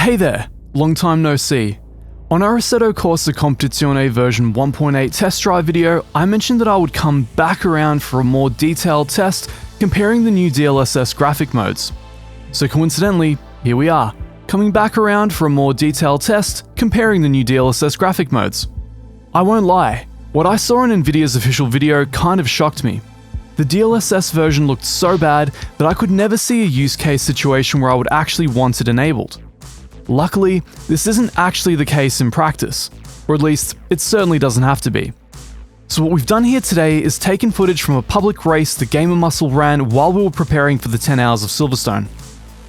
Hey there, long time no see. On our Assetto Corsa Competizione version 1.8 test drive video, I mentioned that I would come back around for a more detailed test comparing the new DLSS graphic modes. So coincidentally, here we are, coming back around for a more detailed test comparing the new DLSS graphic modes. I won't lie, what I saw in nVIDIA's official video kind of shocked me. The DLSS version looked so bad that I could never see a use case situation where I would actually want it enabled. Luckily, this isn't actually the case in practice, or at least it certainly doesn't have to be. So what we've done here today is taken footage from a public race the gamer muscle ran while we were preparing for the 10 hours of Silverstone.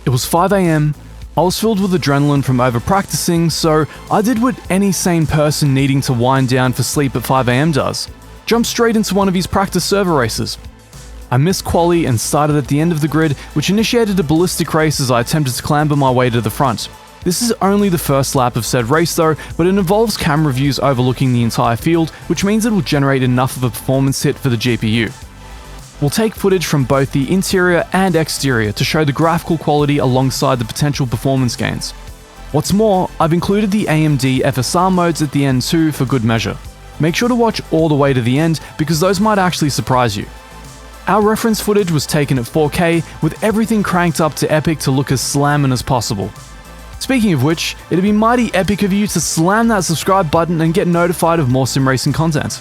It was 5 AM, I was filled with adrenaline from over practicing, so I did what any sane person needing to wind down for sleep at 5 AM does. Jump straight into one of his practice server races. I missed quali and started at the end of the grid, which initiated a ballistic race as I attempted to clamber my way to the front. This is only the first lap of said race though, but it involves camera views overlooking the entire field, which means it will generate enough of a performance hit for the GPU. We'll take footage from both the interior and exterior to show the graphical quality alongside the potential performance gains. What's more, I've included the AMD FSR modes at the end too for good measure. Make sure to watch all the way to the end because those might actually surprise you. Our reference footage was taken at 4K with everything cranked up to epic to look as slamming as possible. Speaking of which, it'd be mighty epic of you to slam that subscribe button and get notified of more sim racing content.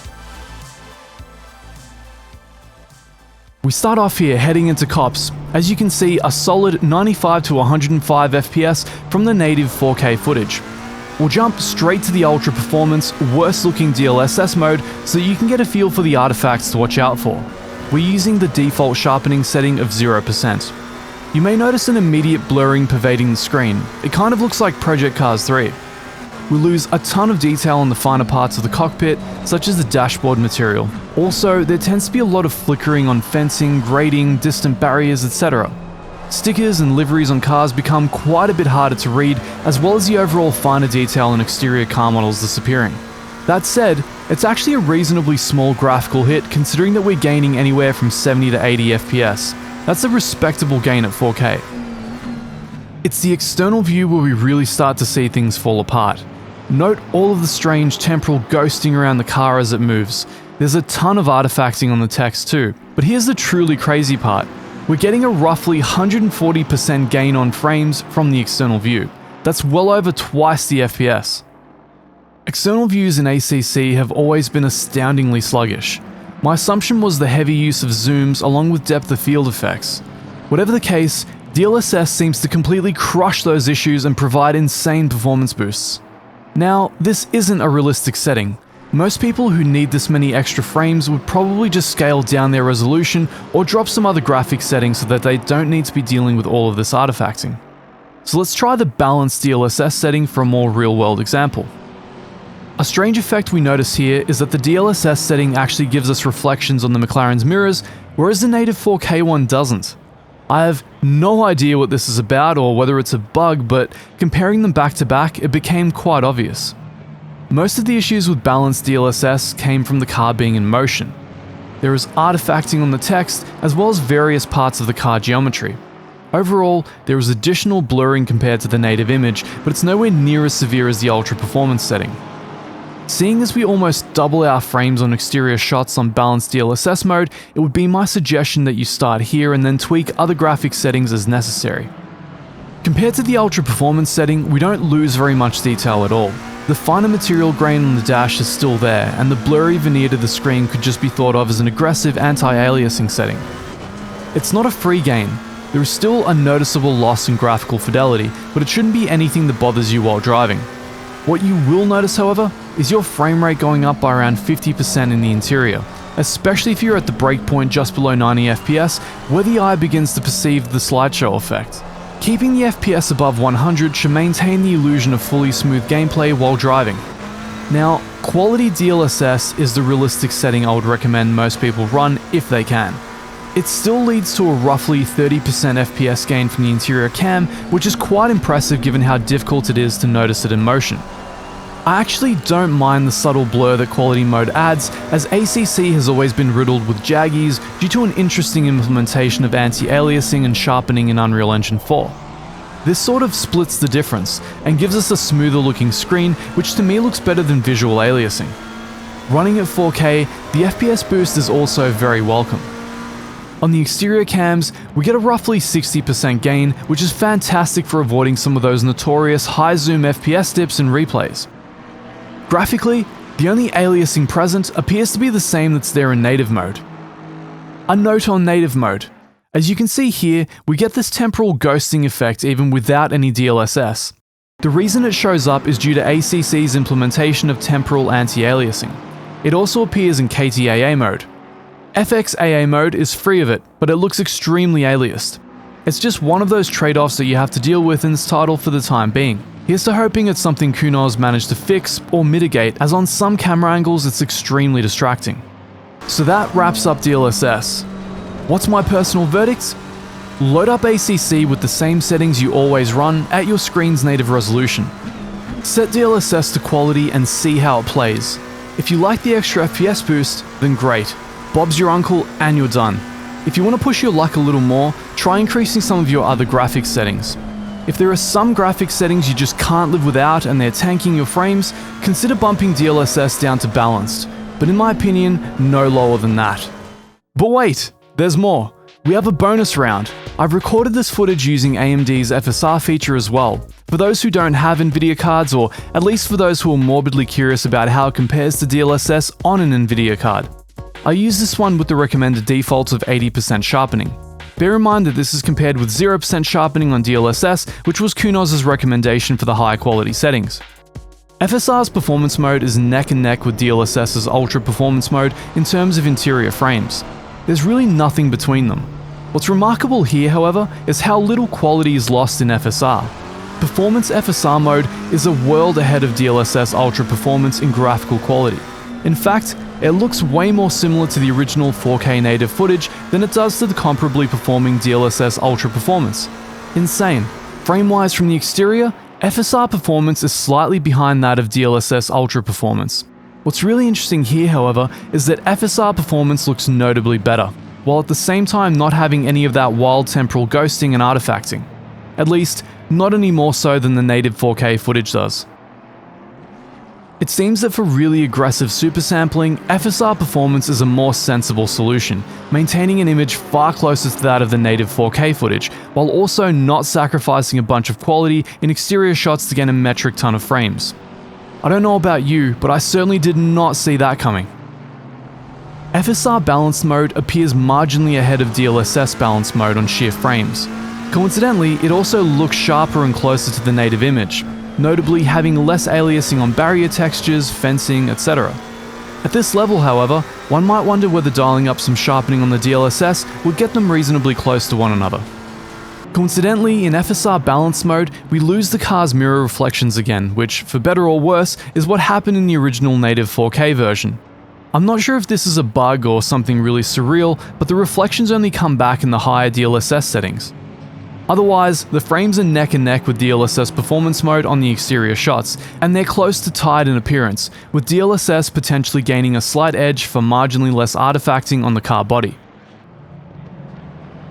We start off here heading into cops. As you can see, a solid 95 to 105 FPS from the native 4K footage. We'll jump straight to the ultra performance, worst looking DLSS mode so you can get a feel for the artifacts to watch out for. We're using the default sharpening setting of 0%. You may notice an immediate blurring pervading the screen. It kind of looks like Project Cars 3. We lose a ton of detail on the finer parts of the cockpit, such as the dashboard material. Also, there tends to be a lot of flickering on fencing, grating, distant barriers, etc. Stickers and liveries on cars become quite a bit harder to read, as well as the overall finer detail on exterior car models disappearing. That said, it's actually a reasonably small graphical hit considering that we're gaining anywhere from 70 to 80 FPS. That's a respectable gain at 4K. It's the external view where we really start to see things fall apart. Note all of the strange temporal ghosting around the car as it moves. There's a ton of artifacting on the text too, but here's the truly crazy part. We're getting a roughly 140% gain on frames from the external view. That's well over twice the FPS. External views in ACC have always been astoundingly sluggish. My assumption was the heavy use of zooms along with depth of field effects. Whatever the case, DLSS seems to completely crush those issues and provide insane performance boosts. Now, this isn't a realistic setting. Most people who need this many extra frames would probably just scale down their resolution or drop some other graphics settings so that they don't need to be dealing with all of this artifacting. So let's try the balanced DLSS setting for a more real-world example. A strange effect we notice here is that the DLSS setting actually gives us reflections on the McLaren's mirrors, whereas the native 4K one doesn't. I have no idea what this is about or whether it's a bug, but comparing them back to back, it became quite obvious. Most of the issues with balanced DLSS came from the car being in motion. There is artifacting on the text, as well as various parts of the car geometry. Overall, there is additional blurring compared to the native image, but it's nowhere near as severe as the ultra performance setting. Seeing as we almost double our frames on exterior shots on balanced DLSS mode, it would be my suggestion that you start here and then tweak other graphics settings as necessary. Compared to the ultra performance setting, we don't lose very much detail at all. The finer material grain on the dash is still there, and the blurry veneer to the screen could just be thought of as an aggressive anti-aliasing setting. It's not a free gain. There is still a noticeable loss in graphical fidelity, but it shouldn't be anything that bothers you while driving. What you will notice, however, is your frame rate going up by around 50% in the interior, especially if you're at the breakpoint just below 90 FPS, where the eye begins to perceive the slideshow effect. Keeping the FPS above 100 should maintain the illusion of fully smooth gameplay while driving. Now, quality DLSS is the realistic setting I would recommend most people run if they can. It still leads to a roughly 30% FPS gain from the interior cam, which is quite impressive given how difficult it is to notice it in motion. I actually don't mind the subtle blur that quality mode adds, as ACC has always been riddled with jaggies due to an interesting implementation of anti-aliasing and sharpening in Unreal Engine 4. This sort of splits the difference and gives us a smoother looking screen, which to me looks better than visual aliasing. Running at 4K, the FPS boost is also very welcome. On the exterior cams, we get a roughly 60% gain, which is fantastic for avoiding some of those notorious high zoom FPS dips and replays. Graphically, the only aliasing present appears to be the same that's there in native mode. A note on native mode. As you can see here, we get this temporal ghosting effect even without any DLSS. The reason it shows up is due to ACC's implementation of temporal anti-aliasing. It also appears in KTAA mode. FXAA mode is free of it, but it looks extremely aliased. It's just one of those trade-offs that you have to deal with in this title for the time being. Here's to hoping it's something Kunoz managed to fix or mitigate, as on some camera angles it's extremely distracting. So that wraps up DLSS. What's my personal verdict? Load up ACC with the same settings you always run at your screen's native resolution. Set DLSS to quality and see how it plays. If you like the extra FPS boost, then great. Bob's your uncle and you're done. If you want to push your luck a little more, try increasing some of your other graphics settings. If there are some graphics settings you just can't live without and they're tanking your frames, consider bumping DLSS down to balanced, but in my opinion, no lower than that. But wait! There's more. We have a bonus round. I've recorded this footage using AMD's FSR feature as well, for those who don't have nVIDIA cards, or at least for those who are morbidly curious about how it compares to DLSS on an nVIDIA card. I use this one with the recommended default of 80% sharpening. Bear in mind that this is compared with 0% sharpening on DLSS, which was Kunoz's recommendation for the high quality settings. FSR's performance mode is neck and neck with DLSS's ultra performance mode in terms of interior frames. There's really nothing between them. What's remarkable here, however, is how little quality is lost in FSR. Performance FSR mode is a world ahead of DLSS Ultra Performance in graphical quality. In fact, it looks way more similar to the original 4K native footage than it does to the comparably performing DLSS Ultra Performance. Insane. Frame-wise from the exterior, FSR performance is slightly behind that of DLSS Ultra Performance. What's really interesting here, however, is that FSR performance looks notably better, while at the same time not having any of that wild temporal ghosting and artifacting. At least, not any more so than the native 4K footage does. It seems that for really aggressive super sampling, FSR performance is a more sensible solution, maintaining an image far closer to that of the native 4K footage, while also not sacrificing a bunch of quality in exterior shots to get a metric ton of frames. I don't know about you, but I certainly did not see that coming. FSR balanced mode appears marginally ahead of DLSS balanced mode on sheer frames. Coincidentally, it also looks sharper and closer to the native image, notably having less aliasing on barrier textures, fencing, etc. At this level, however, one might wonder whether dialing up some sharpening on the DLSS would get them reasonably close to one another. Coincidentally, in FSR balanced mode, we lose the car's mirror reflections again, which, for better or worse, is what happened in the original native 4K version. I'm not sure if this is a bug or something really surreal, but the reflections only come back in the higher DLSS settings. Otherwise, the frames are neck and neck with DLSS performance mode on the exterior shots, and they're close to tied in appearance, with DLSS potentially gaining a slight edge for marginally less artifacting on the car body.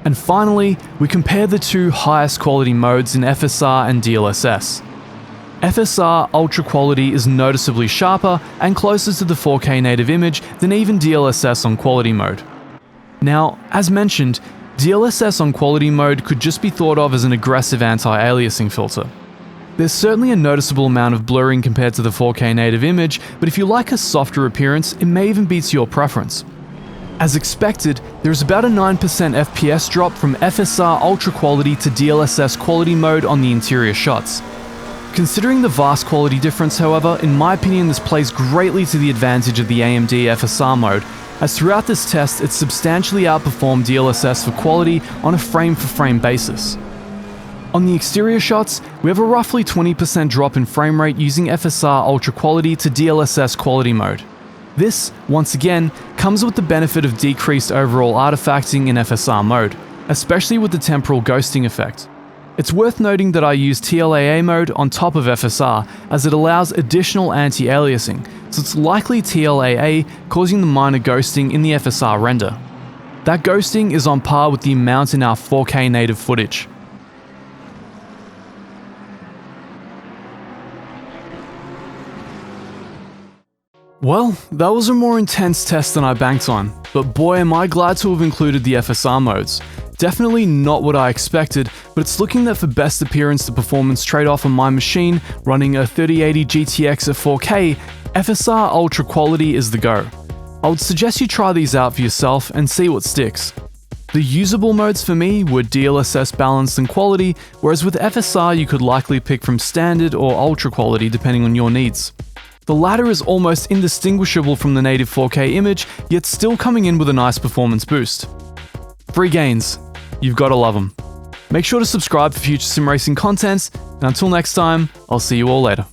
And finally, we compare the two highest quality modes in FSR and DLSS. FSR Ultra Quality is noticeably sharper and closer to the 4K native image than even DLSS on Quality mode. Now, as mentioned, DLSS on Quality mode could just be thought of as an aggressive anti-aliasing filter. There's certainly a noticeable amount of blurring compared to the 4K native image, but if you like a softer appearance, it may even be to your preference. As expected, there is about a 9% FPS drop from FSR Ultra Quality to DLSS Quality mode on the interior shots. Considering the vast quality difference, however, in my opinion this plays greatly to the advantage of the AMD FSR mode, as throughout this test it substantially outperformed DLSS for quality on a frame-for-frame basis. On the exterior shots, we have a roughly 20% drop in frame rate using FSR Ultra Quality to DLSS Quality mode. This, once again, comes with the benefit of decreased overall artifacting in FSR mode, especially with the temporal ghosting effect. It's worth noting that I use TLAA mode on top of FSR, as it allows additional anti-aliasing, so it's likely TLAA causing the minor ghosting in the FSR render. That ghosting is on par with the amount in our 4K native footage. Well, that was a more intense test than I banked on, but boy am I glad to have included the FSR modes. Definitely not what I expected, but it's looking that for best appearance to performance trade-off on my machine running a 3080 GTX at 4K, FSR Ultra quality is the go. I would suggest you try these out for yourself and see what sticks. The usable modes for me were DLSS balanced and quality, whereas with FSR you could likely pick from standard or ultra quality depending on your needs. The latter is almost indistinguishable from the native 4K image, yet still coming in with a nice performance boost. Free gains. You've gotta love them. Make sure to subscribe for future sim racing content, and until next time, I'll see you all later.